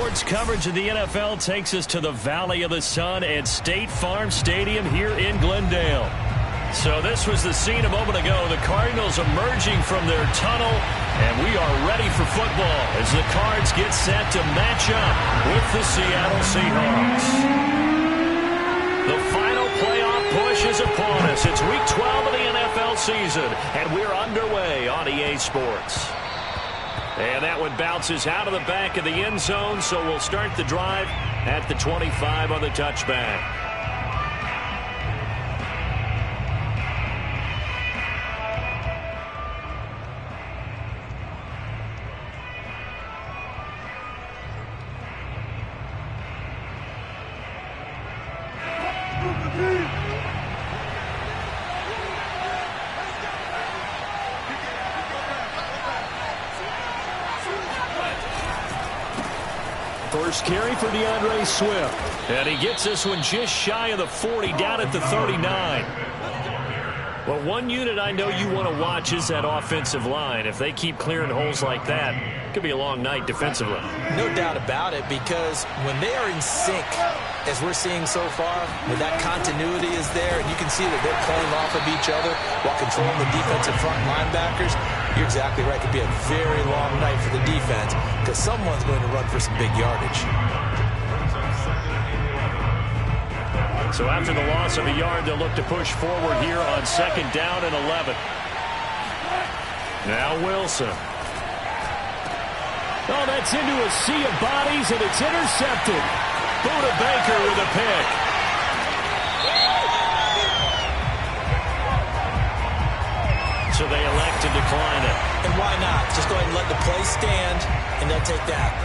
Sports coverage of the NFL takes us to the Valley of the Sun at State Farm Stadium here in Glendale. So this was the scene a moment ago. The Cardinals emerging from their tunnel, and we are ready for football as the Cards get set to match up with the Seattle Seahawks. The final playoff push is upon us. It's Week 12 of the NFL season, and we're underway on EA Sports. And that one bounces out of the back of the end zone, so we'll start the drive at the 25 on the touchback. First carry for DeAndre Swift. And he gets this one just shy of the 40, down at the 39. Well, one unit I know you want to watch is that offensive line. If they keep clearing holes like that, it could be a long night defensively. No doubt about it, because when they are in sync, as we're seeing so far, when that continuity is there, and you can see that they're playing off of each other while controlling the defensive front linebackers, you're exactly right. It could be a very long night for the defense because someone's going to run for some big yardage. So after the loss of a yard, they'll look to push forward here on 2nd down and 11. Now Wilson. Oh, that's into a sea of bodies, and it's intercepted. Buda Baker with a pick. So they elect to decline it. And why not? Just go ahead and let the play stand, and they'll take that.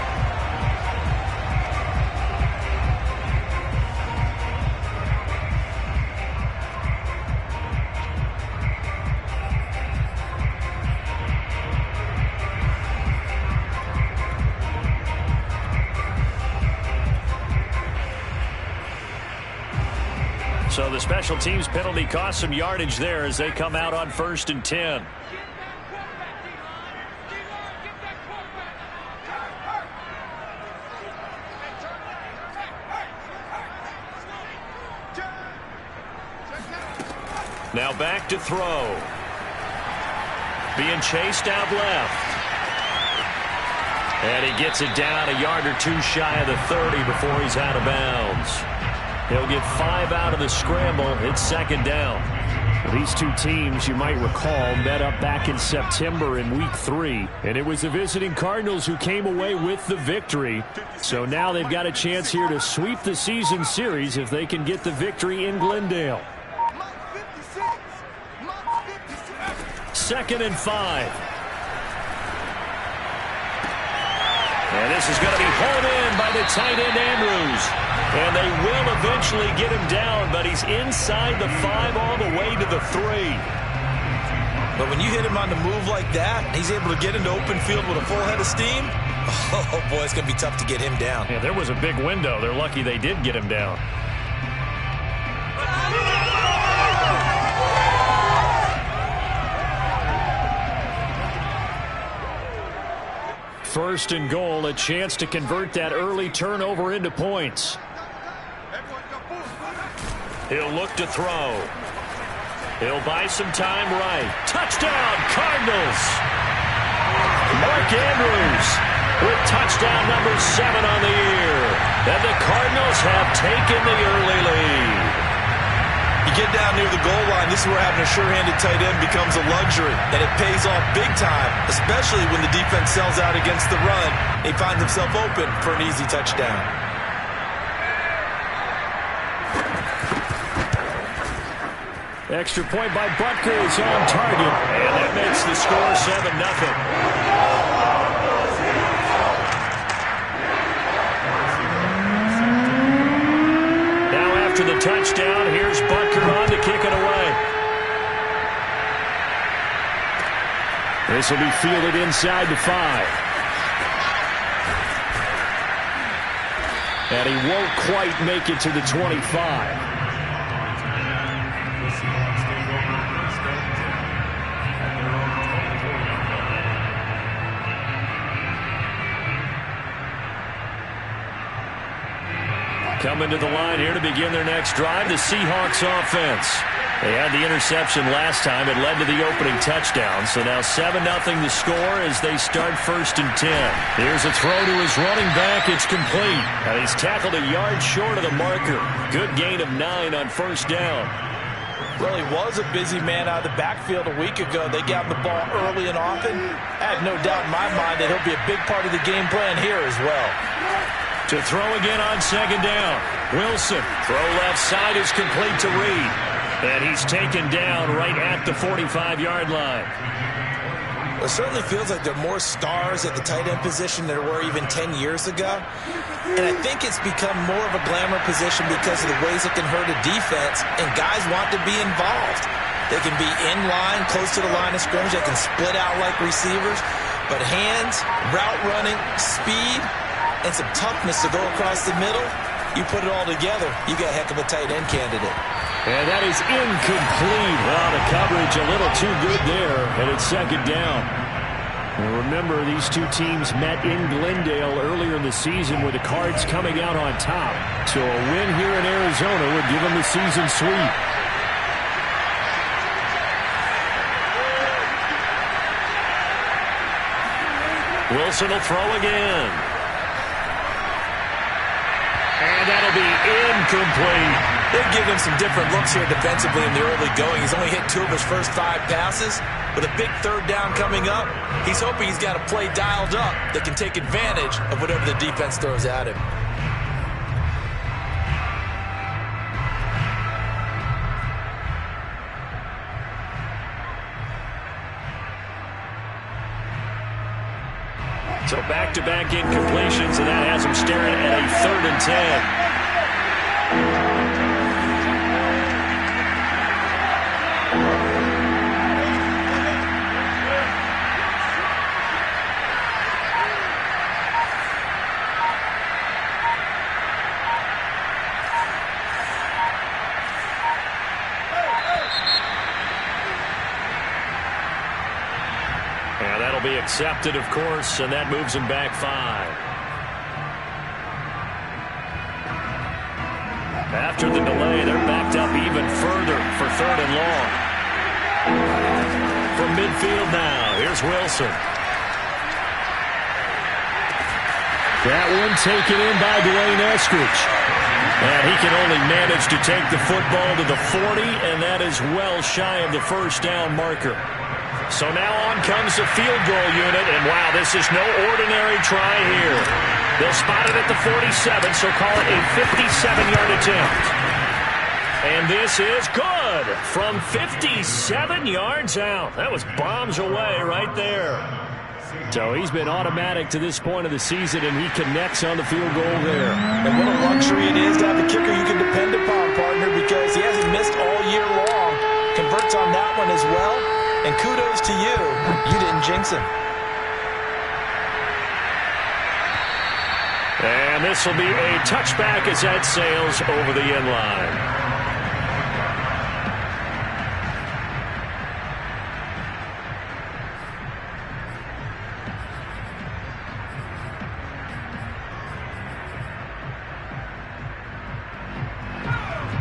So the special teams penalty cost some yardage there as they come out on 1st and 10. Now back to throw. Being chased out left. And he gets it down a yard or two shy of the 30 before he's out of bounds. He'll get 5 out of the scramble. It's 2nd down. These two teams, you might recall, met up back in September in Week 3. And it was the visiting Cardinals who came away with the victory. So now they've got a chance here to sweep the season series if they can get the victory in Glendale. 2nd and 5. And this is going to be hauled in by the tight end Andrews. And they will eventually get him down, but he's inside the 5 all the way to the 3. But when you hit him on the move like that, he's able to get into open field with a full head of steam. Oh, boy, it's going to be tough to get him down. Yeah, there was a big window. They're lucky they did get him down. First and goal, a chance to convert that early turnover into points. He'll look to throw. He'll buy some time right. Touchdown, Cardinals! Mark Andrews with touchdown number 7 on the year. And the Cardinals have taken the early lead. You get down near the goal line, this is where having a sure-handed tight end becomes a luxury, and it pays off big time, especially when the defense sells out against the run. He finds himself open for an easy touchdown. Extra point by Butker is on target, and that makes the score 7-0. After the touchdown, here's Butker on to kick it away. This will be fielded inside the 5. And he won't quite make it to the 25. Coming to the line here to begin their next drive, the Seahawks offense. They had the interception last time. It led to the opening touchdown. So now 7-0 the score as they start 1st and 10. Here's a throw to his running back. It's complete. And he's tackled a yard short of the marker. Good gain of 9 on 1st down. Well, he was a busy man out of the backfield a week ago. They got him the ball early and often. I have no doubt in my mind that he'll be a big part of the game plan here as well. To throw again on 2nd down. Wilson, throw left side is complete to Reed. And he's taken down right at the 45-yard line. Well, it certainly feels like there are more stars at the tight end position than there were even 10 years ago. And I think it's become more of a glamour position because of the ways it can hurt a defense, and guys want to be involved. They can be in line, close to the line of scrimmage. They can split out like receivers. But hands, route running, speed, and some toughness to go across the middle, you put it all together, you got a heck of a tight end candidate. And that is incomplete. Well, the coverage a little too good there, and it's 2nd down. And remember, these two teams met in Glendale earlier in the season with the Cards coming out on top. So a win here in Arizona would give them the season sweep. Wilson will throw again. And that'll be incomplete. They'll give him some different looks here defensively in the early going. He's only hit 2 of his first 5 passes. With a big 3rd down coming up, he's hoping he's got a play dialed up that can take advantage of whatever the defense throws at him. So back-to-back incompletions, and that has him staring at a 3rd and 10. And that'll be accepted, of course, and that moves him back 5. After the delay, they're backed up even further for 3rd and long. From midfield now, here's Wilson. That one taken in by Dwayne Eskridge. And he can only manage to take the football to the 40, and that is well shy of the 1st down marker. So now on comes the field goal unit, and wow, this is no ordinary try here. They'll spot it at the 47, so call it a 57-yard attempt. And this is good from 57 yards out. That was bombs away right there. So he's been automatic to this point of the season, and he connects on the field goal there. And what a luxury it is to have a kicker you can depend upon, partner, because he hasn't missed all year long. Converts on that one as well. And kudos to you. You didn't jinx him. And this will be a touchback as that sails over the end line.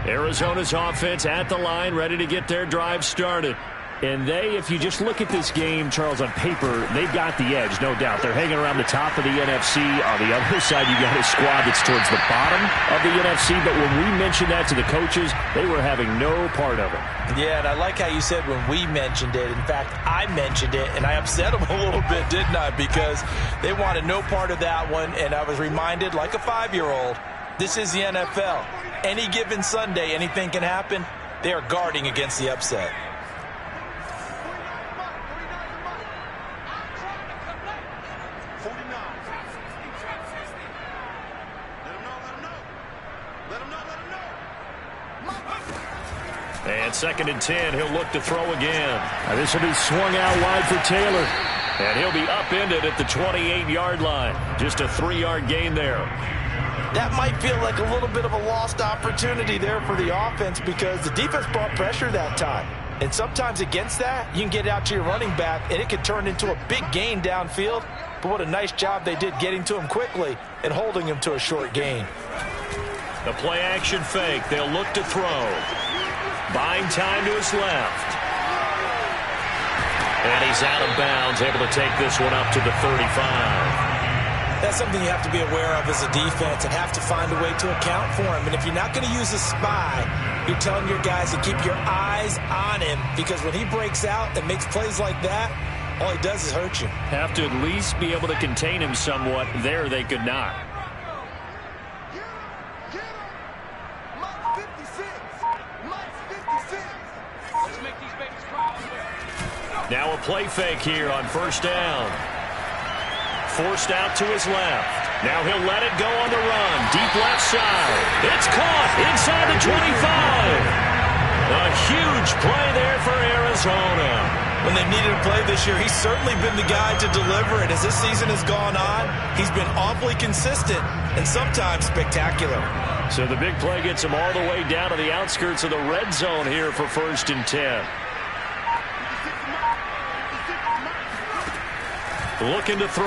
Arizona's offense at the line, ready to get their drive started. And they, if you just look at this game, Charles, on paper, they've got the edge, no doubt. They're hanging around the top of the NFC. On the other side, you got a squad that's towards the bottom of the NFC. But when we mentioned that to the coaches, they were having no part of it. Yeah, and I like how you said when we mentioned it. In fact, I mentioned it, and I upset them a little bit, didn't I? Because they wanted no part of that one, and I was reminded, like a 5-year-old, this is the NFL. Any given Sunday, anything can happen. They are guarding against the upset. And 2nd and 10, he'll look to throw again. Now this will be swung out wide for Taylor. And he'll be upended at the 28-yard line. Just a 3-yard gain there. That might feel like a little bit of a lost opportunity there for the offense because the defense brought pressure that time. And sometimes against that, you can get out to your running back, and it could turn into a big gain downfield. But what a nice job they did getting to him quickly and holding him to a short gain. The play-action fake. They'll look to throw. Buying time to his left. And he's out of bounds, able to take this one up to the 35. That's something you have to be aware of as a defense and have to find a way to account for him. And if you're not going to use a spy, you're telling your guys to keep your eyes on him, because when he breaks out and makes plays like that, all he does is hurt you. Have to at least be able to contain him somewhat. There they could not. Now a play fake here on first down. Forced out to his left. Now he'll let it go on the run. Deep left side. It's caught inside the 25. A huge play there for Arizona. When they needed a play this year, he's certainly been the guy to deliver it. As this season has gone on, he's been awfully consistent and sometimes spectacular. So the big play gets him all the way down to the outskirts of the red zone here for 1st and 10. Looking to throw.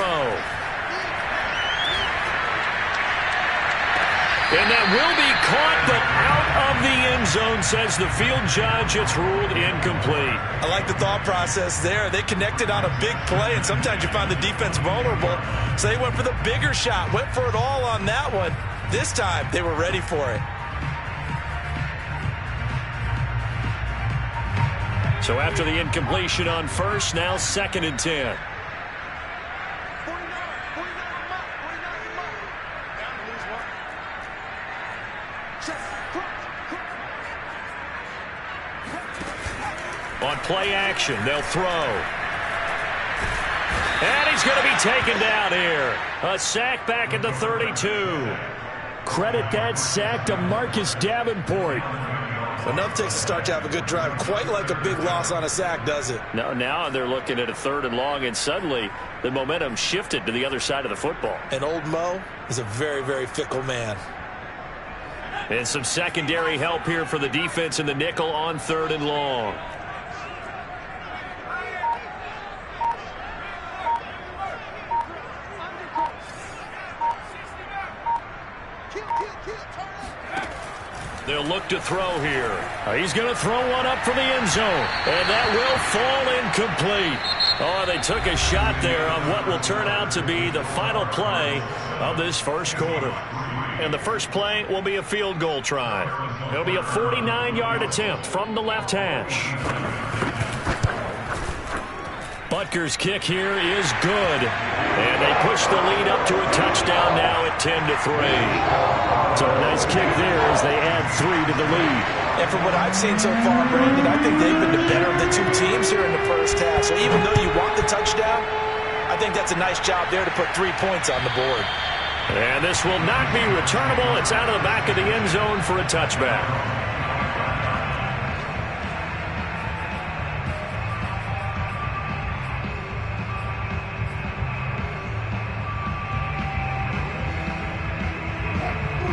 And that will be caught, but out of the end zone, says the field judge. It's ruled incomplete. I like the thought process there. They connected on a big play, and sometimes you find the defense vulnerable. So they went for the bigger shot, went for it all on that one. This time, they were ready for it. So after the incompletion on first, now 2nd and 10. On play action, they'll throw. And he's going to be taken down here. A sack back at the 32. Credit that sack to Marcus Davenport. Enough takes to start to have a good drive. Quite like a big loss on a sack, does it? No, now they're looking at a 3rd and long, and suddenly the momentum shifted to the other side of the football. And old Mo is a very, very fickle man. And some secondary help here for the defense in the nickel on 3rd and long. They'll look to throw here. He's going to throw one up for the end zone. And that will fall incomplete. Oh, they took a shot there on what will turn out to be the final play of this first quarter. And the first play will be a field goal try. It'll be a 49-yard attempt from the left hash. Butker's kick here is good. And they push the lead up to a touchdown now at 10-3. So a nice kick there as they add 3 to the lead. And from what I've seen so far, Brandon, I think they've been the better of the two teams here in the first half. So even though you want the touchdown, I think that's a nice job there to put 3 points on the board. And this will not be returnable. It's out of the back of the end zone for a touchback.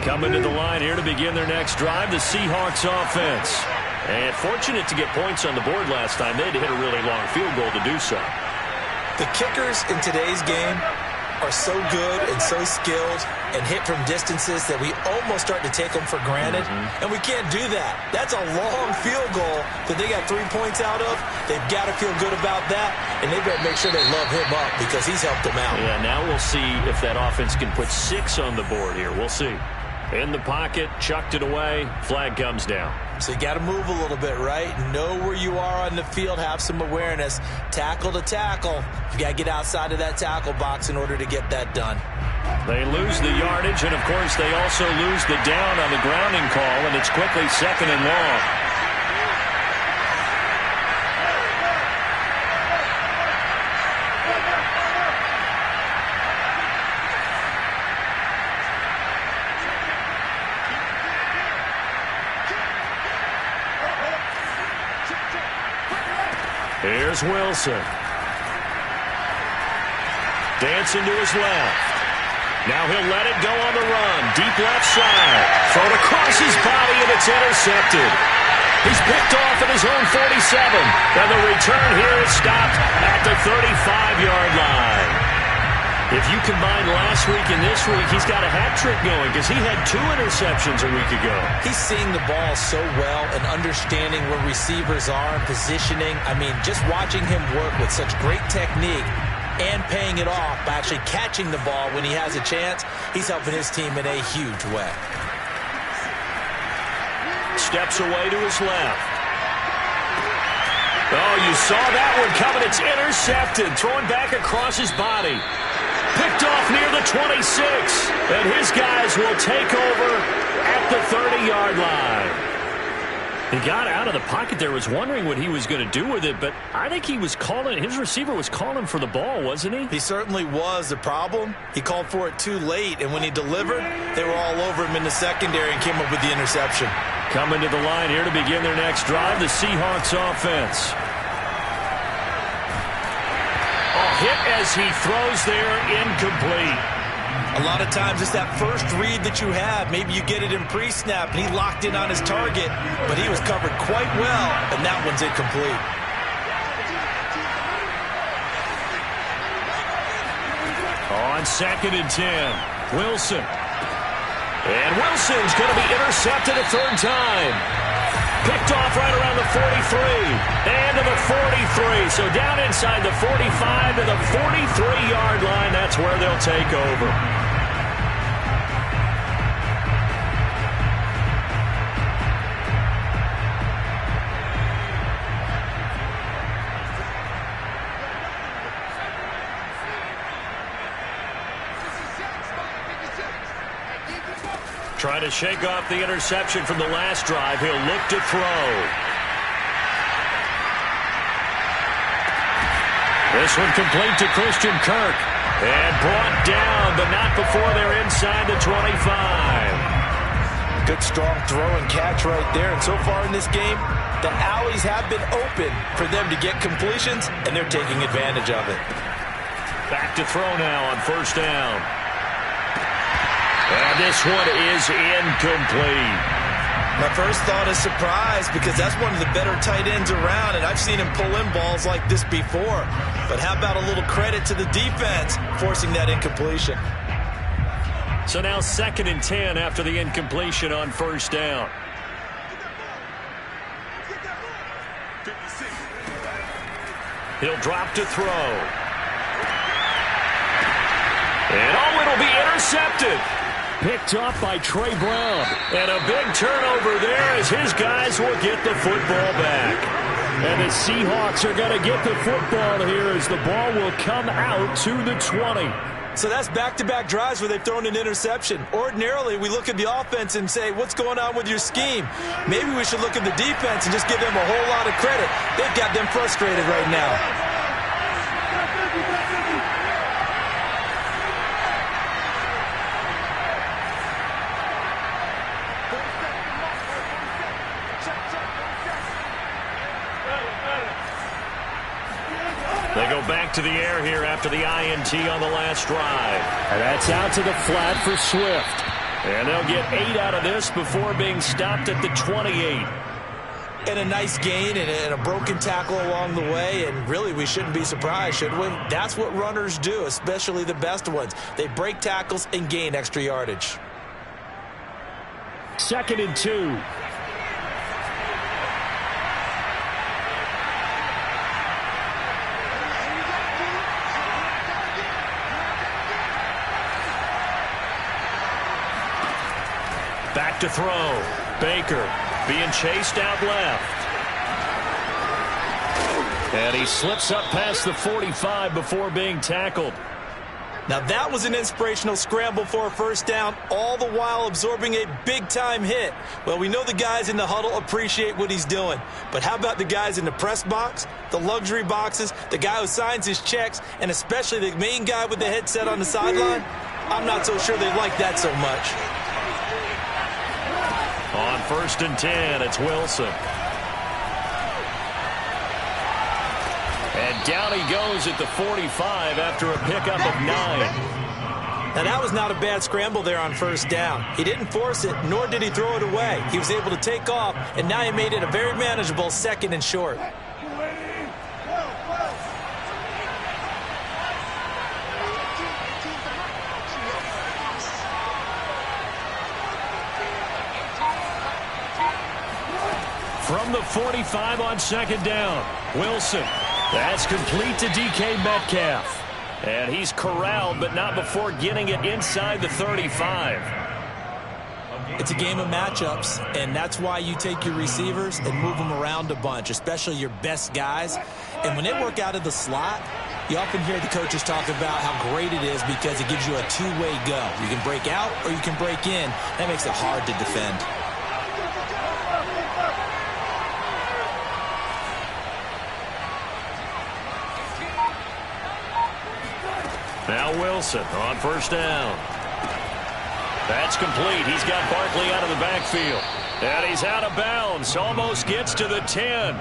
Coming to the line here to begin their next drive, the Seahawks offense. And fortunate to get points on the board last time. They had to hit a really long field goal to do so. The kickers in today's game are so good and so skilled and hit from distances that we almost start to take them for granted. And we can't do that. That's a long field goal that they got 3 points out of. They've got to feel good about that, and they better make sure they love him up because he's helped them out. Yeah, now we'll see if that offense can put 6 on the board here. We'll see. In the pocket, chucked it away, flag comes down. So you got to move a little bit, right? Know where you are on the field, have some awareness. Tackle to tackle. You got to get outside of that tackle box in order to get that done. They lose the yardage, and of course they also lose the down on the grounding call, and it's quickly 2nd and long. Here's Wilson. Dancing to his left. Now he'll let it go on the run. Deep left side. Thrown across his body, and it's intercepted. He's picked off at his own 47. And the return here is stopped at the 35-yard line. If you combine last week and this week, he's got a hat trick going because he had 2 interceptions a week ago. He's seeing the ball so well and understanding where receivers are and positioning. I mean, just watching him work with such great technique and paying it off by actually catching the ball when he has a chance, he's helping his team in a huge way. Steps away to his left. Oh, you saw that one coming. It's intercepted. Throwing back across his body. Picked off near the 26. And his guys will take over at the 30-yard line. He got out of the pocket there, was wondering what he was going to do with it, but I think he was calling, his receiver was calling for the ball, wasn't he? He certainly was. The problem, he called for it too late, and when he delivered, they were all over him in the secondary and came up with the interception. Coming to the line here to begin their next drive, the Seahawks offense. Hit as he throws there, incomplete. A lot of times it's that first read that you have. Maybe you get it in pre-snap, and he locked in on his target, but he was covered quite well, and that one's incomplete. On 2nd and 10, Wilson. And Wilson's going to be intercepted a 3rd time. Picked off right around the 43 and to the 43. So down inside the 45 to the 43-yard line. That's where they'll take over. Trying to shake off the interception from the last drive. He'll look to throw. This one complete to Christian Kirk. And brought down, but not before they're inside the 25. Good strong throw and catch right there. And so far in this game, the alleys have been open for them to get completions, and they're taking advantage of it. Back to throw now on 1st down. And this one is incomplete. My first thought is surprise because that's one of the better tight ends around, and I've seen him pull in balls like this before. But how about a little credit to the defense forcing that incompletion? So now 2nd and 10 after the incompletion on 1st down. He'll drop to throw. And it'll be intercepted. Picked off by Trey Brown. And a big turnover there as his guys will get the football back. And the Seahawks are going to get the football here as the ball will come out to the 20. So that's back-to-back drives where they've thrown an interception. Ordinarily, we look at the offense and say, what's going on with your scheme? Maybe we should look at the defense and just give them a whole lot of credit. They've got them frustrated right now. They go back to the air here after the INT on the last drive. And that's out to the flat for Swift. And they'll get 8 out of this before being stopped at the 28. And a nice gain and a broken tackle along the way. And really, we shouldn't be surprised, should we? That's what runners do, especially the best ones. They break tackles and gain extra yardage. 2nd and 2. Back to throw. Baker being chased out left. And he slips up past the 45 before being tackled. Now that was an inspirational scramble for a 1st down, all the while absorbing a big-time hit. Well, we know the guys in the huddle appreciate what he's doing. But how about the guys in the press box, the luxury boxes, the guy who signs his checks, and especially the main guy with the headset on the sideline? I'm not so sure they like that so much. On 1st and 10, it's Wilson. And down he goes at the 45 after a pickup of 9. Now, that was not a bad scramble there on 1st down. He didn't force it, nor did he throw it away. He was able to take off, and now he made it a very manageable 2nd and short. From the 45 on second down. Wilson. That's complete to DK Metcalf. And he's corralled, but not before getting it inside the 35. It's a game of matchups, and that's why you take your receivers and move them around a bunch, especially your best guys. And when they work out of the slot, you often hear the coaches talk about how great it is because it gives you a two-way go. You can break out or you can break in. That makes it hard to defend. Now Wilson on first down. That's complete. He's got Barkley out of the backfield. And he's out of bounds. Almost gets to the 10.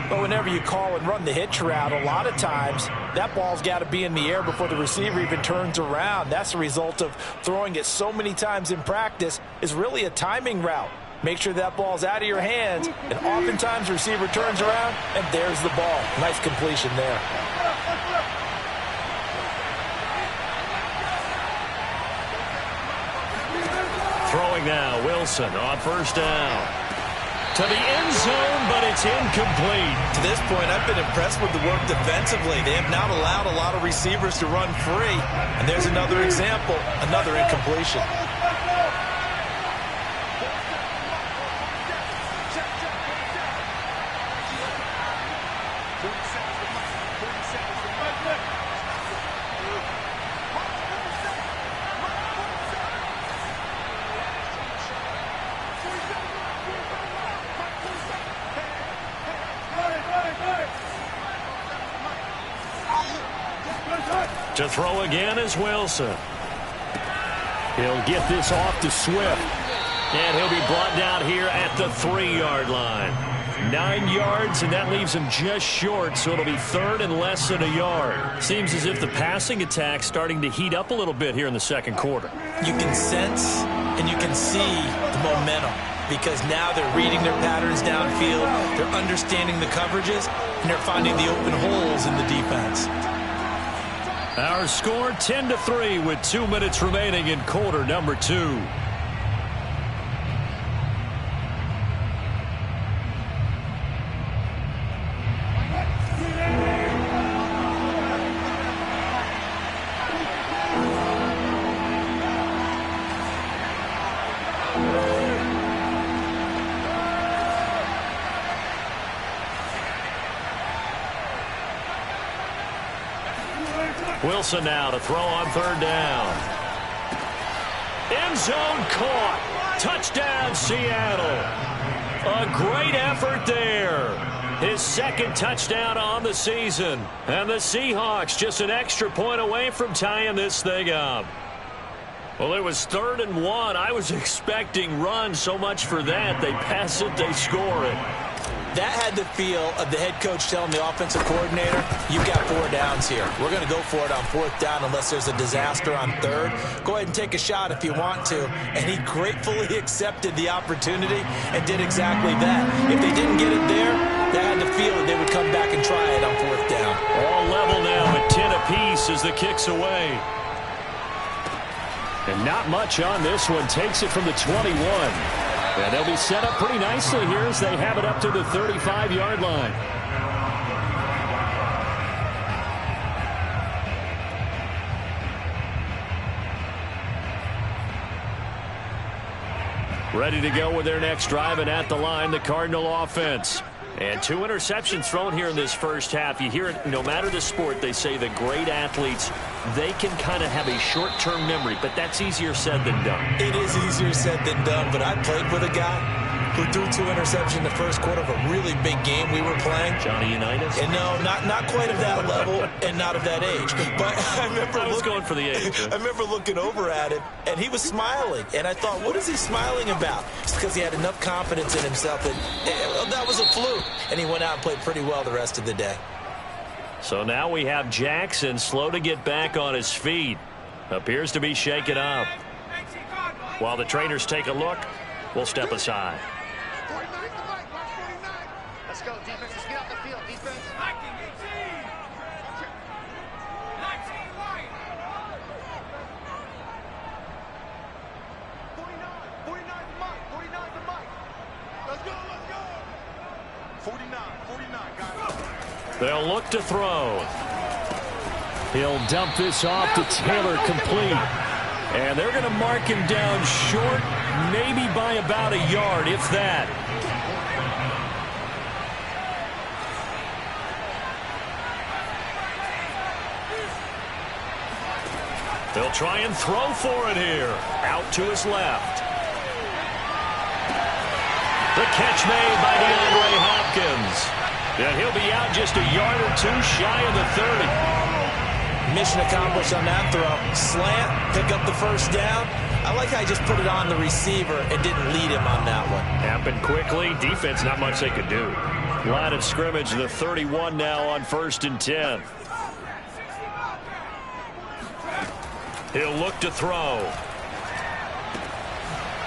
But whenever you call and run the hitch route, a lot of times that ball's got to be in the air before the receiver even turns around. That's the result of throwing it so many times in practice. Is really a timing route. Make sure that ball's out of your hands, and oftentimes the receiver turns around, and there's the ball. Nice completion there. Throwing now, Wilson on first down. To the end zone, but it's incomplete. To this point, I've been impressed with the work defensively. They have not allowed a lot of receivers to run free. And there's another example, another incompletion. To throw again is Wilson. He'll get this off to Swift. And he'll be brought down here at the 3-yard line. 9 yards, and that leaves him just short, so it'll be third and less than a yard. Seems as if the passing attack's starting to heat up a little bit here in the second quarter. You can sense and you can see the momentum because now they're reading their patterns downfield, they're understanding the coverages, and they're finding the open holes in the defense. Our score 10-3 with 2 minutes remaining in quarter number 2. Wilson now to throw on third down. End zone caught. Touchdown, Seattle. A great effort there. His second touchdown on the season. And the Seahawks just an extra point away from tying this thing up. Well, it was 3rd and 1. I was expecting runs, so much for that. They pass it, they score it. That had the feel of the head coach telling the offensive coordinator, you've got 4 downs here. We're going to go for it on 4th down unless there's a disaster on 3rd. Go ahead and take a shot if you want to. And he gratefully accepted the opportunity and did exactly that. If they didn't get it there, they had the feel that they would come back and try it on 4th down. All level now at 10 apiece as the kick's away. And not much on this one. Takes it from the 21. And they'll be set up pretty nicely here as they have it up to the 35-yard line. Ready to go with their next drive, and at the line, the Cardinal offense. And 2 interceptions thrown here in this first half. You hear it, no matter the sport, they say the great athletes, they can kind of have a short-term memory, but that's easier said than done. It is easier said than done, but I played with a guy who threw 2 interceptions in the first quarter of a really big game we were playing. Johnny Unitas? And no, not quite of that level and not of that age. But I remember going for the age. I remember looking over at him, and he was smiling. And I thought, what is he smiling about? It's because he had enough confidence in himself that was a fluke. And he went out and played pretty well the rest of the day. So now we have Jackson slow to get back on his feet. Appears to be shaken up. While the trainers take a look, we'll step aside. Let's go, defense. Let's get out the field, defense. 49 to Mike. Let's go. 49, guys. They'll look to throw. He'll dump this off to Taylor, complete. And they're going to mark him down short, maybe by about a yard, if that. They'll try and throw for it here. Out to his left. The catch made by DeAndre Hopkins. And he'll be out just a yard or two shy of the 30. Mission accomplished on that throw. Slant, pick up the first down. I like how he just put it on the receiver and didn't lead him on that one. Happened quickly. Defense, not much they could do. Line of scrimmage, the 31 now on 1st and 10. He'll look to throw.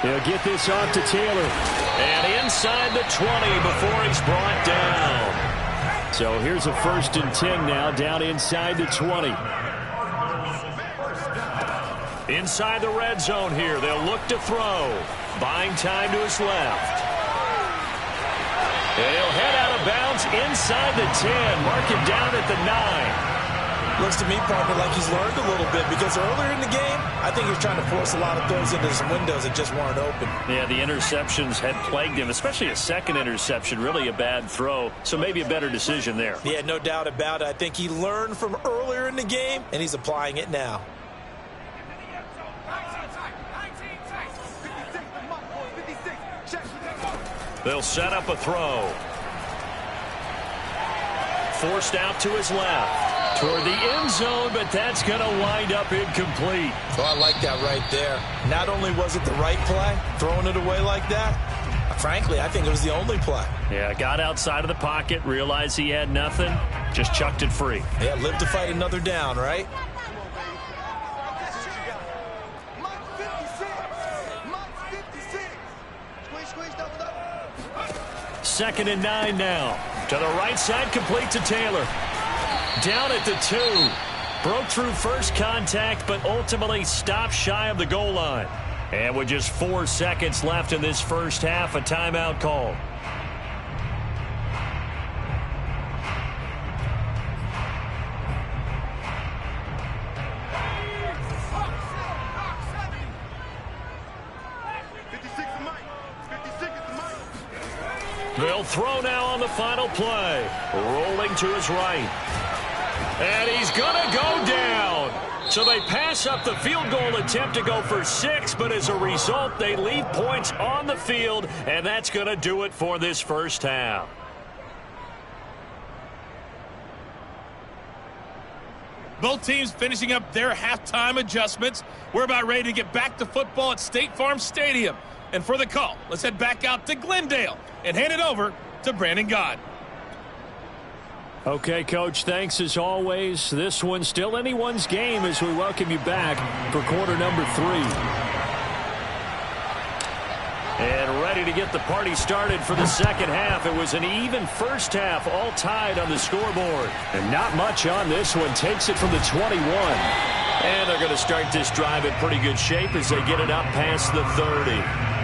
He'll get this off to Taylor. And inside the 20 before he's brought down. So here's a 1st and 10 now, down inside the 20. Inside the red zone here. They'll look to throw. Buying time to his left. And he'll head out of bounds inside the 10. Mark him down at the 9. Looks to me, partner, like he's learned a little bit because earlier in the game, I think he was trying to force a lot of throws into some windows that just weren't open. Yeah, the interceptions had plagued him, especially a second interception, really a bad throw. So maybe a better decision there. Yeah, no doubt about it. I think he learned from earlier in the game, and he's applying it now. They'll set up a throw. Forced out to his left. Toward the end zone, but that's going to wind up incomplete. Oh, I like that right there. Not only was it the right play, throwing it away like that, frankly, I think it was the only play. Yeah, got outside of the pocket, realized he had nothing, just chucked it free. Yeah, live to fight another down, right? Second and 9 now. To the right side, complete to Taylor. Down at the 2. Broke through first contact, but ultimately stopped shy of the goal line. And with just 4 seconds left in this first half, a timeout call. They'll throw now on the final play. Rolling to his right. And he's going to go down. So they pass up the field goal attempt to go for 6, but as a result, they leave points on the field, and that's going to do it for this first half. Both teams finishing up their halftime adjustments. We're about ready to get back to football at State Farm Stadium. And for the call, let's head back out to Glendale and hand it over to Brandon Gott. Okay, Coach, thanks as always. This one's still anyone's game as we welcome you back for quarter number 3. And ready to get the party started for the second half. It was an even first half, all tied on the scoreboard. And not much on this one. Takes it from the 21. And they're going to start this drive in pretty good shape as they get it up past the 30.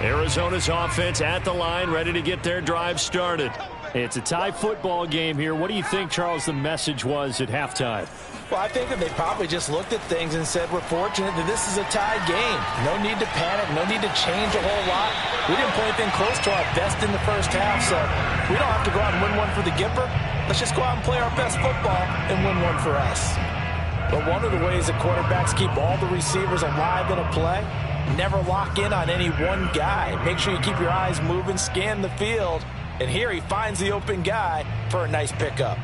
Arizona's offense at the line, ready to get their drive started. It's a tie football game here. What do you think, Charles, the message was at halftime? Well, I think that they probably just looked at things and said, we're fortunate that this is a tie game. No need to panic. No need to change a whole lot. We didn't play anything close to our best in the first half, so we don't have to go out and win one for the Gipper. Let's just go out and play our best football and win one for us. But one of the ways that quarterbacks keep all the receivers alive in a play, never lock in on any one guy. Make sure you keep your eyes moving, scan the field. And here he finds the open guy for a nice pickup.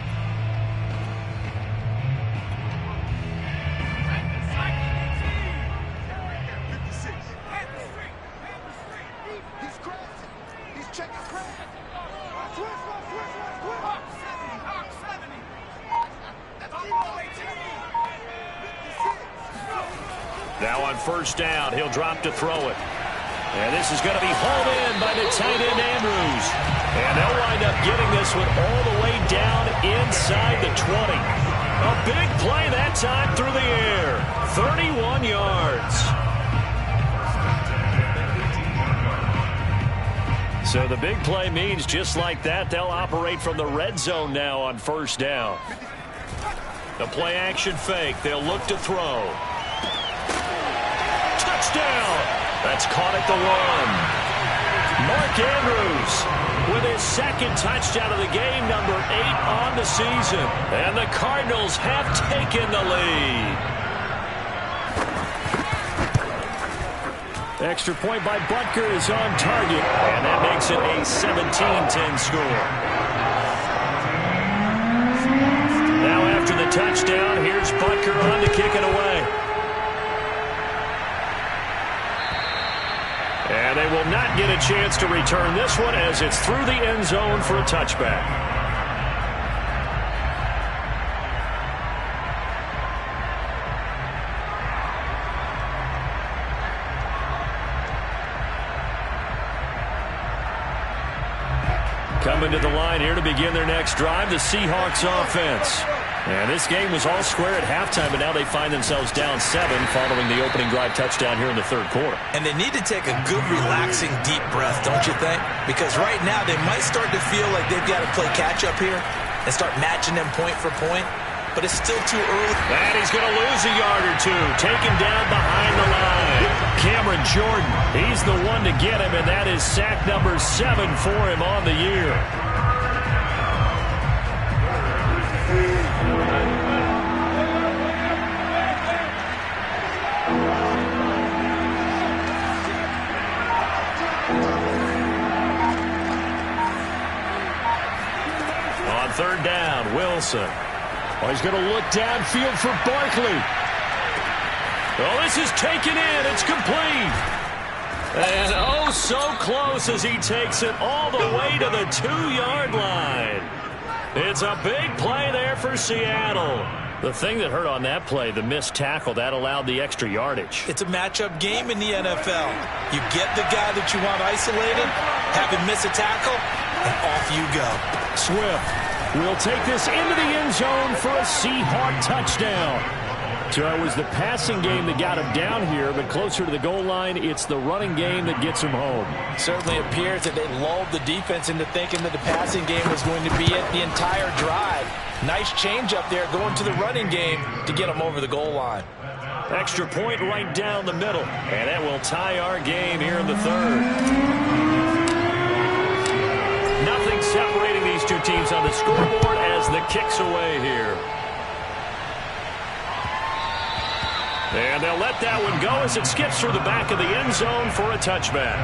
Now on first down, he'll drop to throw it. And this is going to be hauled in by the tight end, Andrews. And they'll wind up getting this one all the way down inside the 20. A big play that time through the air. 31 yards. So the big play means just like that, they'll operate from the red zone now on first down. The play action fake. They'll look to throw. Touchdown! That's caught at the 1. Mark Andrews with his second touchdown of the game, number 8 on the season. And the Cardinals have taken the lead. Extra point by Butker is on target. And that makes it a 17-10 score. Now after the touchdown, here's Butker on to kick it away. And they will not get a chance to return this one as it's through the end zone for a touchback. Coming to the line here to begin their next drive, the Seahawks offense. And this game was all square at halftime, but now they find themselves down 7 following the opening drive touchdown here in the third quarter. And they need to take a good, relaxing, deep breath, don't you think? Because right now they might start to feel like they've got to play catch-up here and start matching them point for point. But it's still too early. And he's going to lose a yard or two. Taken down behind the line. Cameron Jordan, he's the one to get him, and that is sack number 7 for him on the year. On third down, Wilson. Oh, he's going to look downfield for Barkley. Oh, this is taken in. It's complete. And oh, so close as he takes it all the way to the 2-yard line. It's a big play there for Seattle. The thing that hurt on that play, the missed tackle, that allowed the extra yardage. It's a matchup game in the NFL. You get the guy that you want isolated, have him miss a tackle, and off you go. Swift will take this into the end zone for a Seahawk touchdown. So it was the passing game that got him down here, but closer to the goal line, it's the running game that gets him home. Certainly appears that they lulled the defense into thinking that the passing game was going to be it the entire drive. Nice change up there going to the running game to get them over the goal line. Extra point right down the middle, and that will tie our game here in the third. Nothing separating these two teams on the scoreboard as the kick's away here. And they'll let that one go as it skips through the back of the end zone for a touchback.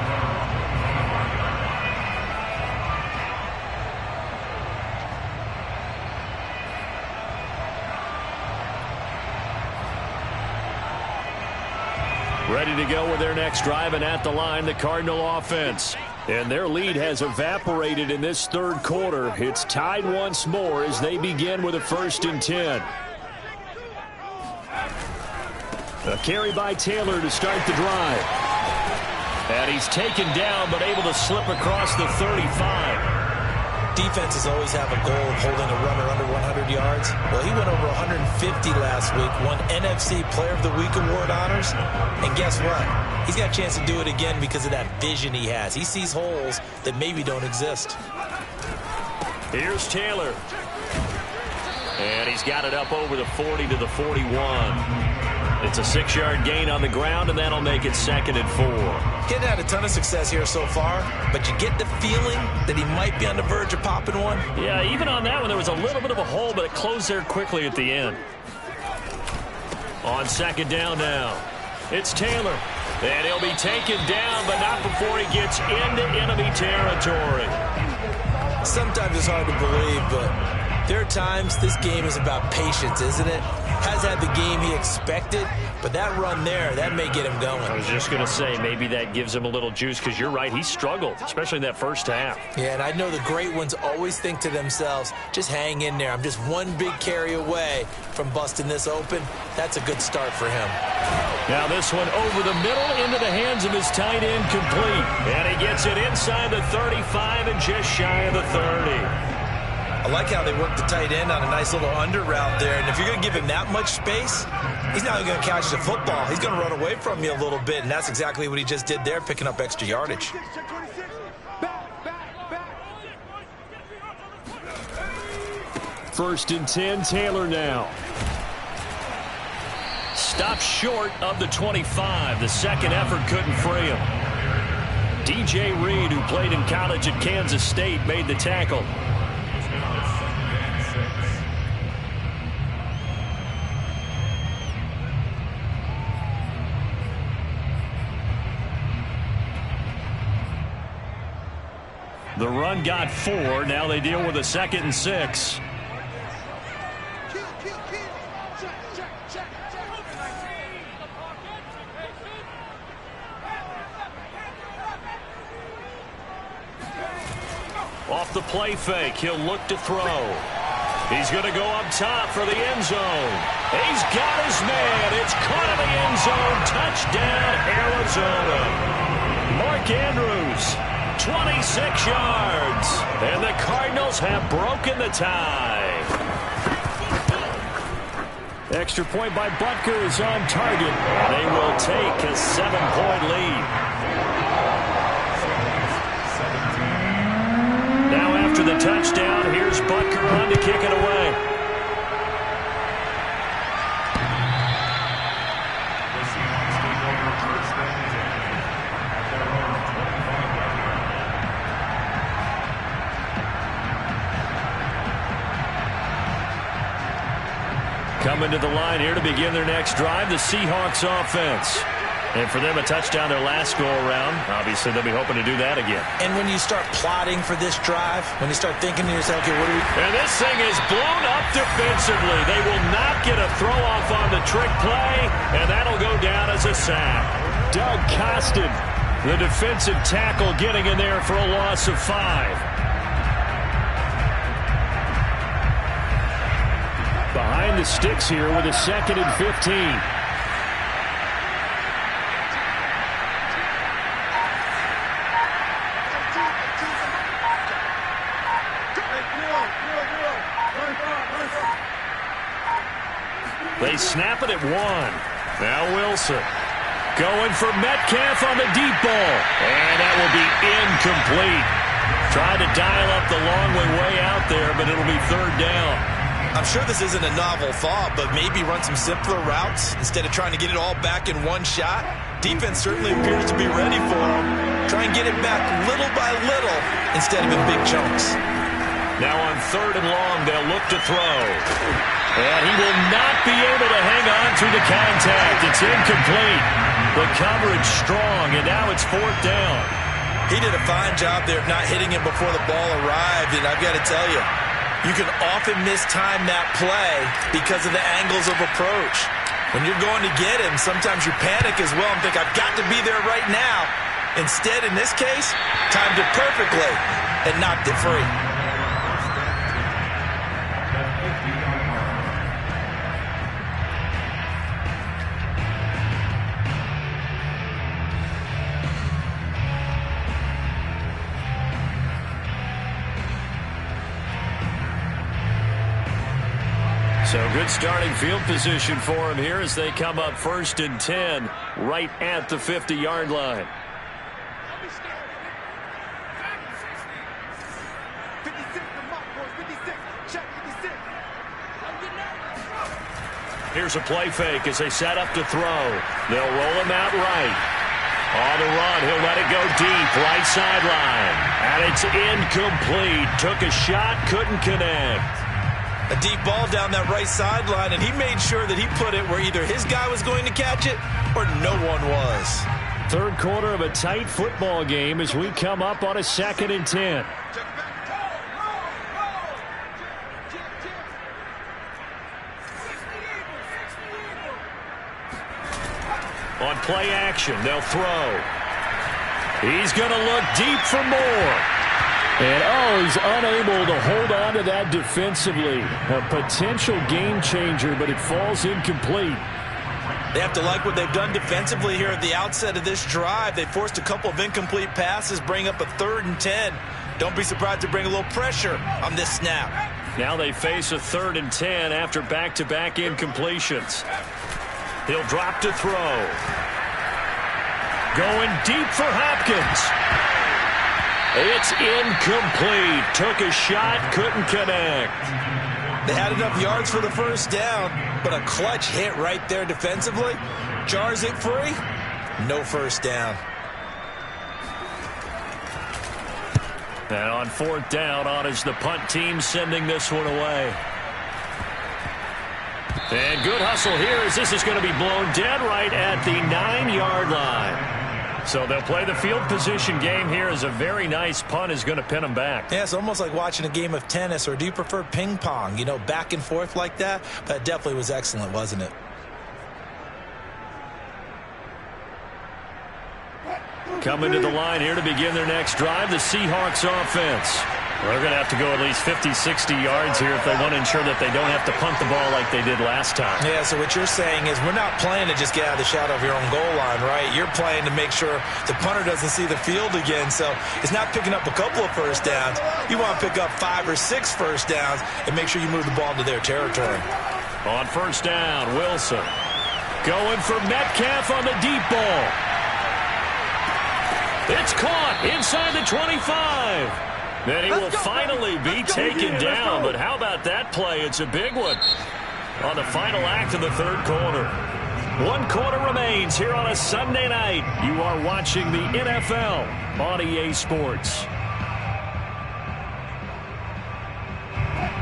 Ready to go with their next drive, and at the line, the Cardinal offense. And their lead has evaporated in this third quarter. It's tied once more as they begin with a 1st and 10. A carry by Taylor to start the drive. And he's taken down but able to slip across the 35. Defenses always have a goal of holding a runner under 100 yards. Well, he went over 150 last week, won NFC Player of the Week award honors. And guess what? He's got a chance to do it again because of that vision he has. He sees holes that maybe don't exist. Here's Taylor. And he's got it up over the 40 to the 41. It's a 6-yard gain on the ground, and that'll make it 2nd and 4. Getting had a ton of success here so far, but you get the feeling that he might be on the verge of popping one. Yeah, even on that one, there was a little bit of a hole, but it closed there quickly at the end. On 2nd down now, it's Taylor. And he'll be taken down, but not before he gets into enemy territory. Sometimes it's hard to believe, but there are times this game is about patience, isn't it? Has had the game he expected, but that run there, that may get him going. I was just going to say, maybe that gives him a little juice, because you're right, he struggled, especially in that first half. Yeah, and I know the great ones always think to themselves, just hang in there. I'm just one big carry away from busting this open. That's a good start for him. Now this one over the middle into the hands of his tight end, complete. And he gets it inside the 35 and just shy of the 30. I like how they work the tight end on a nice little under route there. And if you're going to give him that much space, he's not going to catch the football. He's going to run away from you a little bit, and that's exactly what he just did there, picking up extra yardage. First and 10, Taylor now. Stopped short of the 25. The second effort couldn't free him. DJ Reed, who played in college at Kansas State, made the tackle. The run got 4. Now they deal with a 2nd and 6. Off the play fake, he'll look to throw. He's going to go up top for the end zone. He's got his man. It's caught in the end zone. Touchdown, Arizona. Mark Andrews, 26 yards. And the Cardinals have broken the tie. Extra point by Butker is on target. They will take a 7-point lead. Now after the touchdown, here's Butker on to kick it away. Coming to the line here to begin their next drive, the Seahawks offense. And for them, a touchdown their last go-around. Obviously, they'll be hoping to do that again. And when you start plotting for this drive, when you start thinking to yourself, okay, what do we... And this thing is blown up defensively. They will not get a throw-off on the trick play, and that'll go down as a sack. Doug Costin, the defensive tackle, getting in there for a loss of 5. Behind the sticks here with a 2nd and 15. They snap it at 1. Now Wilson going for Metcalf on the deep ball. And that will be incomplete. Trying to dial up the long way out there, but it'll be 3rd down. I'm sure this isn't a novel thought, but maybe run some simpler routes instead of trying to get it all back in one shot. Defense certainly appears to be ready for them. Try and get it back little by little instead of in big chunks. Now on 3rd and long, they'll look to throw. And he will not be able to hang on through the contact. It's incomplete. The coverage strong, and now it's 4th down. He did a fine job there of not hitting him before the ball arrived, and I've got to tell you, you can often mistime that play because of the angles of approach. When you're going to get him, sometimes you panic as well and think, I've got to be there right now. Instead, in this case, timed it perfectly and knocked it free. Good starting field position for him here as they come up 1st and 10 right at the 50-yard line. Here's a play fake as they set up to throw. They'll roll him out right. On the run, he'll let it go deep, right sideline. And it's incomplete. Took a shot, couldn't connect. A deep ball down that right sideline, and he made sure that he put it where either his guy was going to catch it or no one was. Third quarter of a tight football game as we come up on a 2nd and 10. On play action, they'll throw. He's going to look deep for more. And, he's unable to hold on to that defensively. A potential game changer, but it falls incomplete. They have to like what they've done defensively here at the outset of this drive. They forced a couple of incomplete passes, bring up a 3rd and 10. Don't be surprised to bring a little pressure on this snap. Now they face a 3rd and 10 after back-to-back incompletions. He'll drop to throw. Going deep for Hopkins. It's incomplete. Took a shot, couldn't connect. They had enough yards for the first down, but a clutch hit right there defensively. Jars it free. No first down. And on 4th down, on is the punt team sending this one away. And good hustle here as this is going to be blown dead right at the 9-yard line. So they'll play the field position game here as a very nice punt is going to pin them back. Yeah, it's almost like watching a game of tennis, or do you prefer ping pong? You know, back and forth like that? That definitely was excellent, wasn't it? Coming to the line here to begin their next drive, the Seahawks offense. They're going to have to go at least 50, 60 yards here if they want to ensure that they don't have to punt the ball like they did last time. Yeah, so what you're saying is we're not playing to just get out of the shadow of your own goal line, right? You're playing to make sure the punter doesn't see the field again. So it's not picking up a couple of first downs. You want to pick up 5 or 6 first downs and make sure you move the ball into their territory. On 1st down, Wilson going for Metcalf on the deep ball. It's caught inside the 25. Then he will finally be taken down. But how about that play? It's a big one on the final act of the 3rd quarter. 1 quarter remains here on a Sunday night. You are watching the NFL on EA Sports.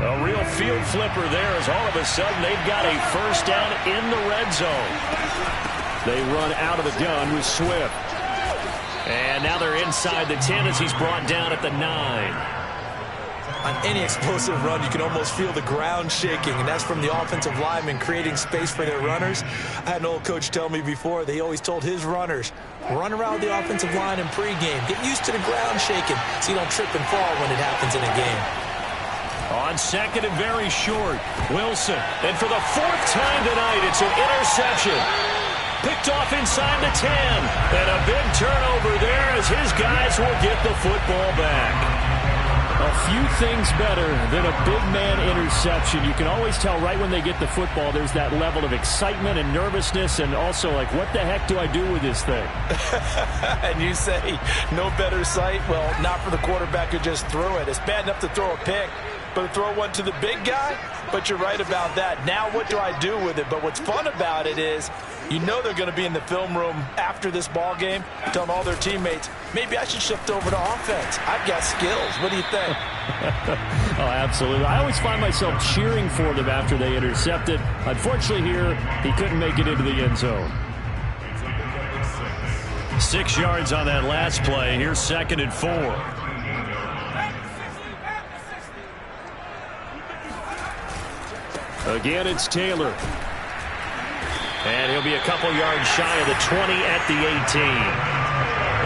A real field flipper there as all of a sudden they've got a first down in the red zone. They run out of the gun with Swift. And now they're inside the 10 as he's brought down at the 9. On any explosive run, you can almost feel the ground shaking, and that's from the offensive linemen creating space for their runners. I had an old coach tell me before, they always told his runners, run around the offensive line in pregame. Get used to the ground shaking so you don't trip and fall when it happens in a game. On 2nd and very short, Wilson. And for the 4th time tonight, it's an interception. Picked off inside the 10. And a big turnover there as his guys will get the football back. A few things better than a big man interception. You can always tell right when they get the football, there's that level of excitement and nervousness, and also like, what the heck do I do with this thing? And you say, no better sight? Well, not for the quarterback who just threw it. It's bad enough to throw a pick, but to throw one to the big guy? But you're right about that. Now what do I do with it? But what's fun about it is, you know they're going to be in the film room after this ball game telling all their teammates, maybe I should shift over to offense. I've got skills. What do you think? Oh, absolutely. I always find myself cheering for them after they intercept it. Unfortunately here, he couldn't make it into the end zone. 6 yards on that last play. Here's 2nd and 4. Again, it's Taylor. And he'll be a couple yards shy of the 20 at the 18.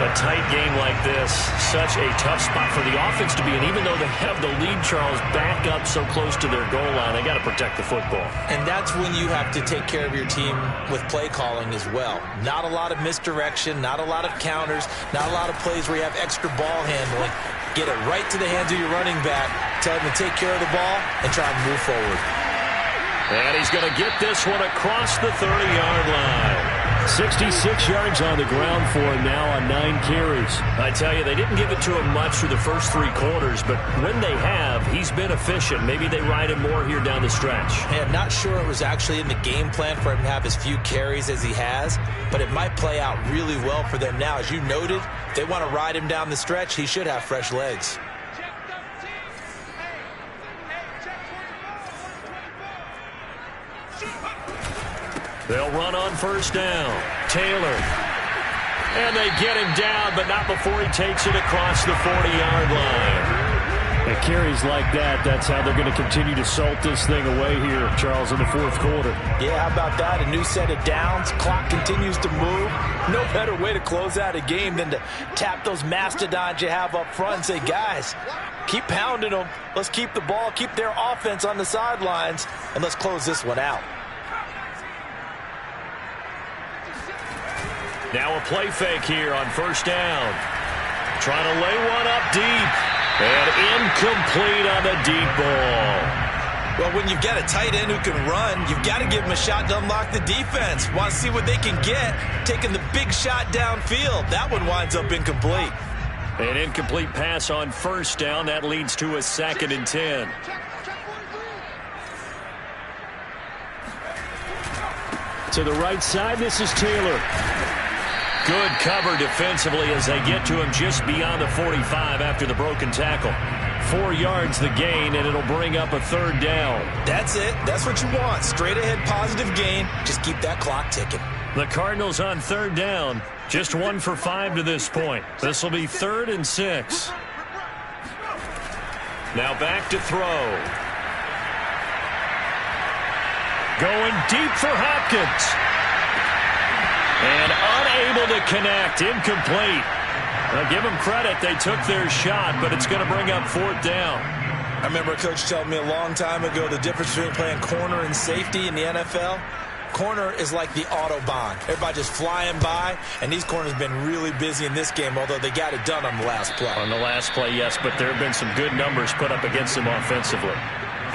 A tight game like this, such a tough spot for the offense to be in. Even though they have the lead, Charles, back up so close to their goal line, they got to protect the football. And that's when you have to take care of your team with play calling as well. Not a lot of misdirection, not a lot of counters, not a lot of plays where you have extra ball handling. Get it right to the hands of your running back, tell them to take care of the ball, and try and move forward. And he's going to get this one across the 30-yard line. 66 yards on the ground for him now on 9 carries. I tell you, they didn't give it to him much through the first 3 quarters, but when they have, he's been efficient. Maybe they ride him more here down the stretch. Hey, I'm not sure it was actually in the game plan for him to have as few carries as he has, but it might play out really well for them now. As you noted, if they want to ride him down the stretch, he should have fresh legs. They'll run on first down. Taylor. And they get him down, but not before he takes it across the 40-yard line. And carries like that, that's how they're going to continue to salt this thing away here, Charles, in the fourth quarter. Yeah, how about that? A new set of downs. Clock continues to move. No better way to close out a game than to tap those mastodons you have up front and say, guys, keep pounding them. Let's keep the ball, keep their offense on the sidelines, and let's close this one out. Now a play fake here on first down. Trying to lay one up deep. And incomplete on the deep ball. Well, when you've got a tight end who can run, you've got to give him a shot to unlock the defense. Want to see what they can get, taking the big shot downfield. That one winds up incomplete. An incomplete pass on first down. That leads to a 2nd and 10. To the right side, this is Taylor. Good cover defensively as they get to him just beyond the 45 after the broken tackle. 4 yards the gain, and it'll bring up a 3rd down. That's it. That's what you want. Straight ahead positive gain. Just keep that clock ticking. The Cardinals on 3rd down. Just 1 for 5 to this point. This will be 3rd and 6. Now back to throw. Going deep for Hopkins. And unable to connect. Incomplete. Now give them credit. They took their shot, but it's going to bring up 4th down. I remember a coach telling me a long time ago the difference between playing corner and safety in the NFL. Corner is like the Autobahn. Everybody just flying by, and these corners have been really busy in this game, although they got it done on the last play. On the last play, yes, but there have been some good numbers put up against them offensively.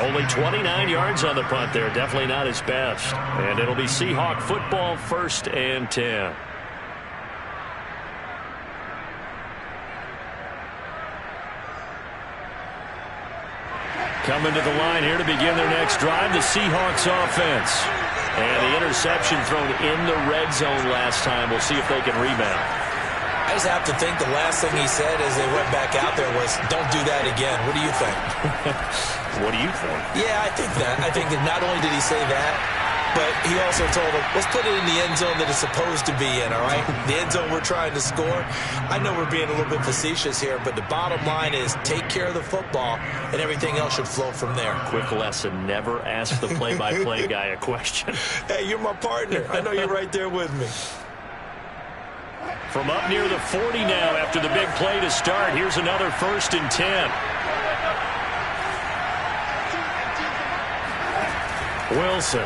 Only 29 yards on the punt there. Definitely not his best. And it'll be Seahawk football, 1st and 10. Coming to the line here to begin their next drive, the Seahawks offense. And the interception thrown in the red zone last time. We'll see if they can rebound. I just have to think the last thing he said as they went back out there was, don't do that again. What do you think? What do you think? Yeah, I think that. I think that not only did he say that, but he also told them, let's put it in the end zone that it's supposed to be in, all right? The end zone we're trying to score. I know we're being a little bit facetious here, but the bottom line is take care of the football, and everything else should flow from there. Quick lesson, never ask the play-by-play guy a question. Hey, you're my partner. I know you're right there with me. From up near the 40 now after the big play to start. Here's another 1st and 10. Wilson.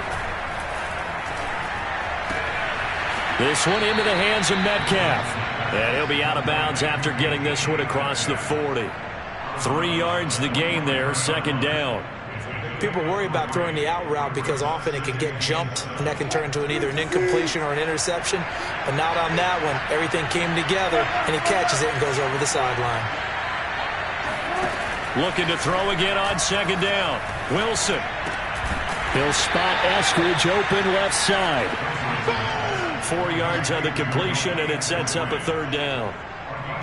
This one into the hands of Metcalf. And he'll be out of bounds after getting this one across the 40. 3 yards the gain there, 2nd down. People worry about throwing the out route because often it can get jumped, and that can turn into either an incompletion or an interception. But not on that one. Everything came together, and he catches it and goes over the sideline. Looking to throw again on 2nd down. Wilson. He'll spot Eskridge open left side. 4 yards on the completion, and it sets up a 3rd down.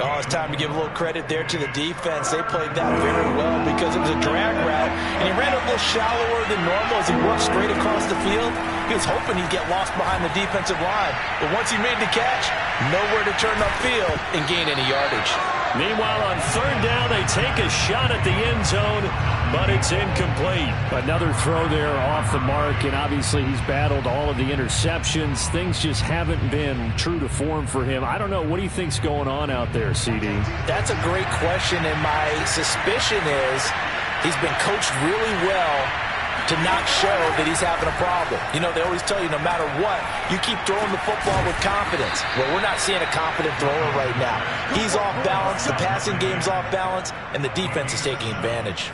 Oh, it's time to give a little credit there to the defense. They played that very well because it was a drag route, and he ran a little shallower than normal as he worked straight across the field. He was hoping he'd get lost behind the defensive line, but once he made the catch, nowhere to turn upfield and gain any yardage. Meanwhile, on 3rd down, they take a shot at the end zone, but it's incomplete. Another throw there off the mark, and obviously he's battled all of the interceptions. Things just haven't been true to form for him. I don't know. What do you think's going on out there, CD? That's a great question, and my suspicion is he's been coached really well to not show that he's having a problem. You know, they always tell you no matter what, you keep throwing the football with confidence. Well, we're not seeing a confident thrower right now. He's off balance, the passing game's off balance, and the defense is taking advantage.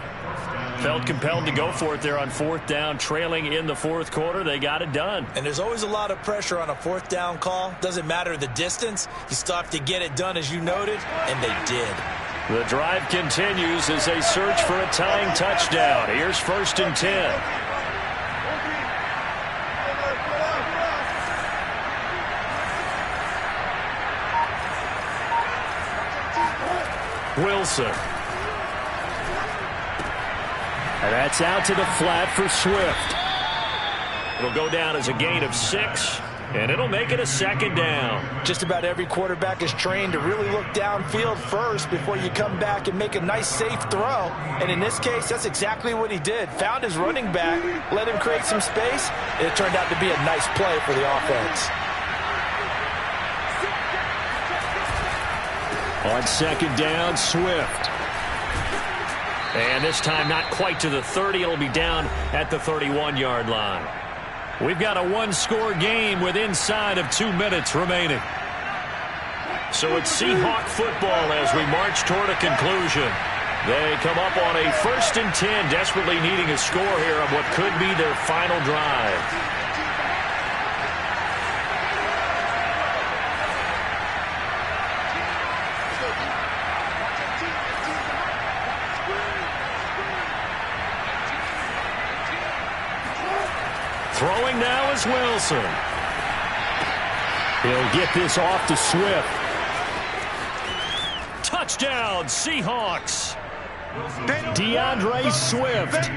Felt compelled to go for it there on 4th down, trailing in the 4th quarter. They got it done. And there's always a lot of pressure on a 4th down call. Doesn't matter the distance. You still have to get it done, as you noted, and they did. The drive continues as they search for a tying touchdown. Here's 1st and 10. Wilson. And that's out to the flat for Swift. It'll go down as a gain of 6, and it'll make it a 2nd down. Just about every quarterback is trained to really look downfield first before you come back and make a nice, safe throw. And in this case, that's exactly what he did. Found his running back, let him create some space, and it turned out to be a nice play for the offense. On 2nd down, Swift. And this time not quite to the 30. It'll be down at the 31-yard line. We've got a one-score game with inside of 2 minutes remaining. So it's Seahawk football as we march toward a conclusion. They come up on a 1st and 10, desperately needing a score here on what could be their final drive. Throwing now is Wilson. He'll get this off to Swift. Touchdown, Seahawks. DeAndre Swift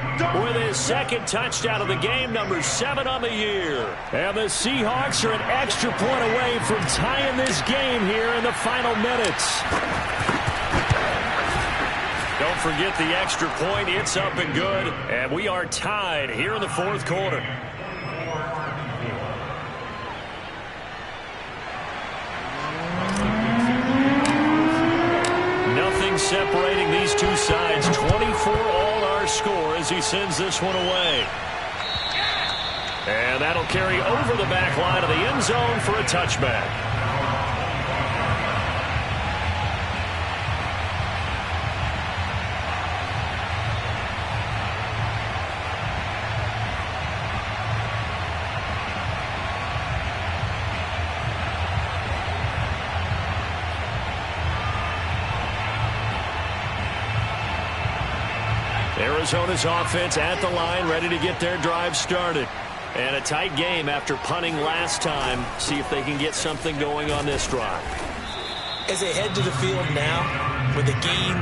With his 2nd touchdown of the game, number 7 on the year. And the Seahawks are an extra point away from tying this game here in the final minutes. Don't forget the extra point. It's up and good. And we are tied here in the 4th quarter. Nothing separating these two sides. 24 all our score as he sends this one away. And that'll carry over the back line of the end zone for a touchback. Arizona's offense at the line, ready to get their drive started. And a tight game after punting last time. See if they can get something going on this drive. As they head to the field now, with the game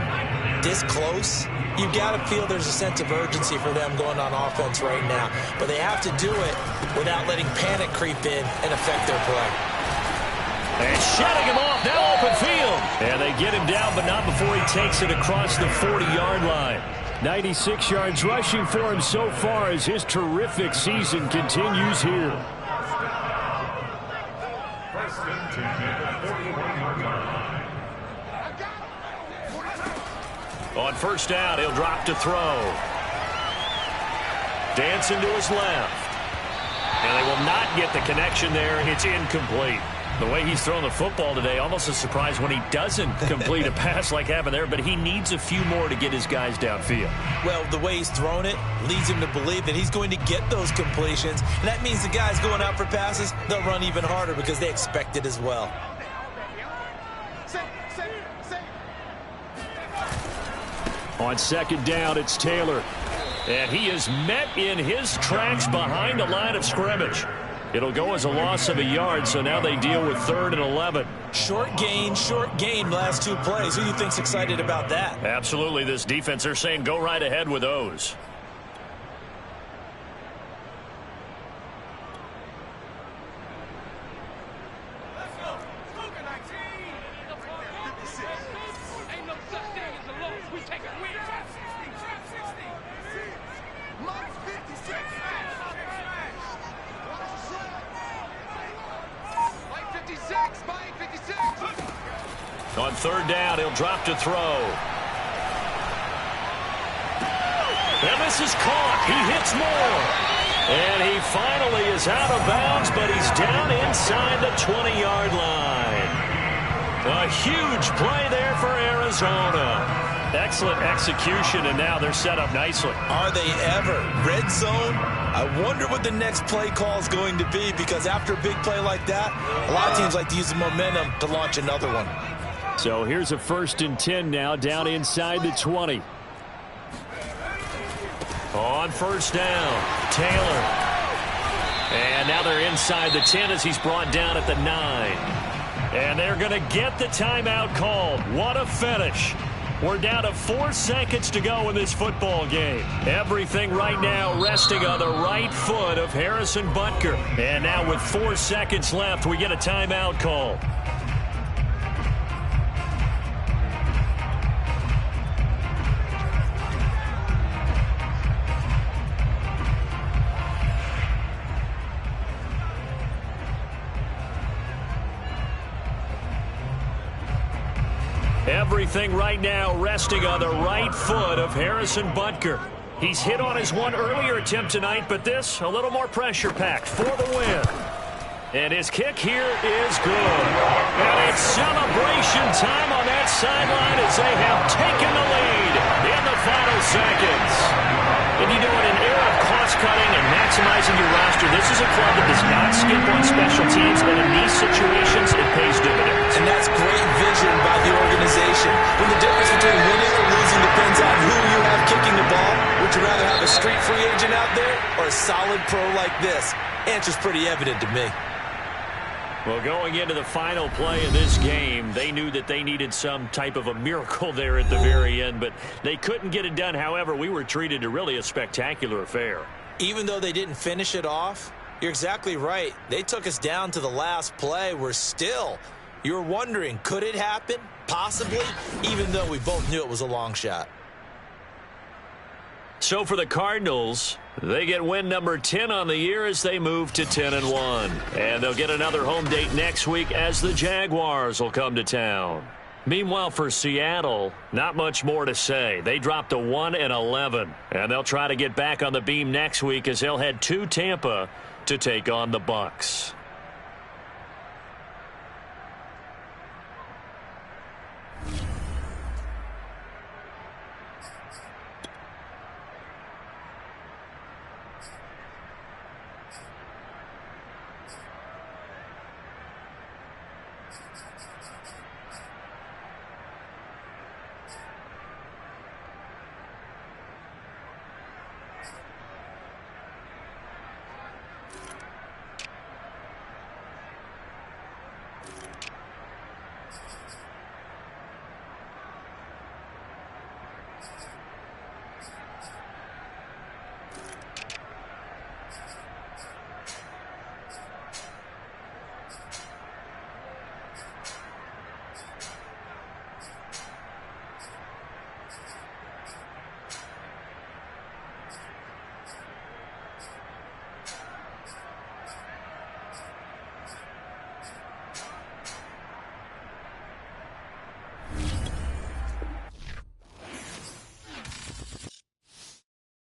this close, you've got to feel there's a sense of urgency for them going on offense right now. But they have to do it without letting panic creep in and affect their play. And shutting him off, now open field. And they get him down, but not before he takes it across the 40-yard line. 96 yards rushing for him so far as his terrific season continues here. On 1st down, he'll drop to throw. Dancing to his left. And they will not get the connection there. It's incomplete. The way he's thrown the football today, almost a surprise when he doesn't complete a pass like happened there, but he needs a few more to get his guys downfield. Well, the way he's thrown it leads him to believe that he's going to get those completions. And that means the guys going out for passes, they'll run even harder because they expect it as well. On 2nd down, it's Taylor. And he is met in his tracks behind the line of scrimmage. It'll go as a loss of a yard, so now they deal with 3rd and 11. Short gain last 2 plays. Who do you think's excited about that? Absolutely, this defense, they're saying go right ahead with those. On 3rd down, he'll drop to throw. And this is caught. He hits more. And he finally is out of bounds, but he's down inside the 20-yard line. A huge play there for Arizona. Excellent execution, and now they're set up nicely. Are they ever? Red zone? I wonder what the next play call is going to be, because after a big play like that, a lot of teams like to use the momentum to launch another one. So here's a 1st and 10 now, down inside the 20. On 1st down, Taylor. And now they're inside the 10 as he's brought down at the 9. And they're going to get the timeout called. What a finish. We're down to 4 seconds to go in this football game. Everything right now resting on the right foot of Harrison Butker. And now with 4 seconds left, we get a timeout call. Everything right now resting on the right foot of Harrison Butker. He's hit on his one earlier attempt tonight, but this a little more pressure-packed for the win. And his kick here is good. And it's celebration time on that sideline as they have taken the lead in the final seconds. And you know, in an era of cost-cutting and maximizing your roster, this is a club that does not skip on special teams, and in these situations, it pays dividends. And that's great vision by the organization. When the difference between winning or losing depends on who you have kicking the ball, would you rather have a street free agent out there or a solid pro like this? Answer's pretty evident to me. Well, going into the final play of this game, they knew that they needed some type of a miracle there at the very end, but they couldn't get it done. However, we were treated to really a spectacular affair. Even though they didn't finish it off, you're exactly right. They took us down to the last play. We're still, you're wondering, could it happen? Possibly, even though we both knew it was a long shot. So for the Cardinals, they get win number 10 on the year as they move to 10-1. And they'll get another home date next week as the Jaguars will come to town. Meanwhile, for Seattle, not much more to say. They dropped to 1-11, and they'll try to get back on the beam next week as they'll head to Tampa to take on the Bucs.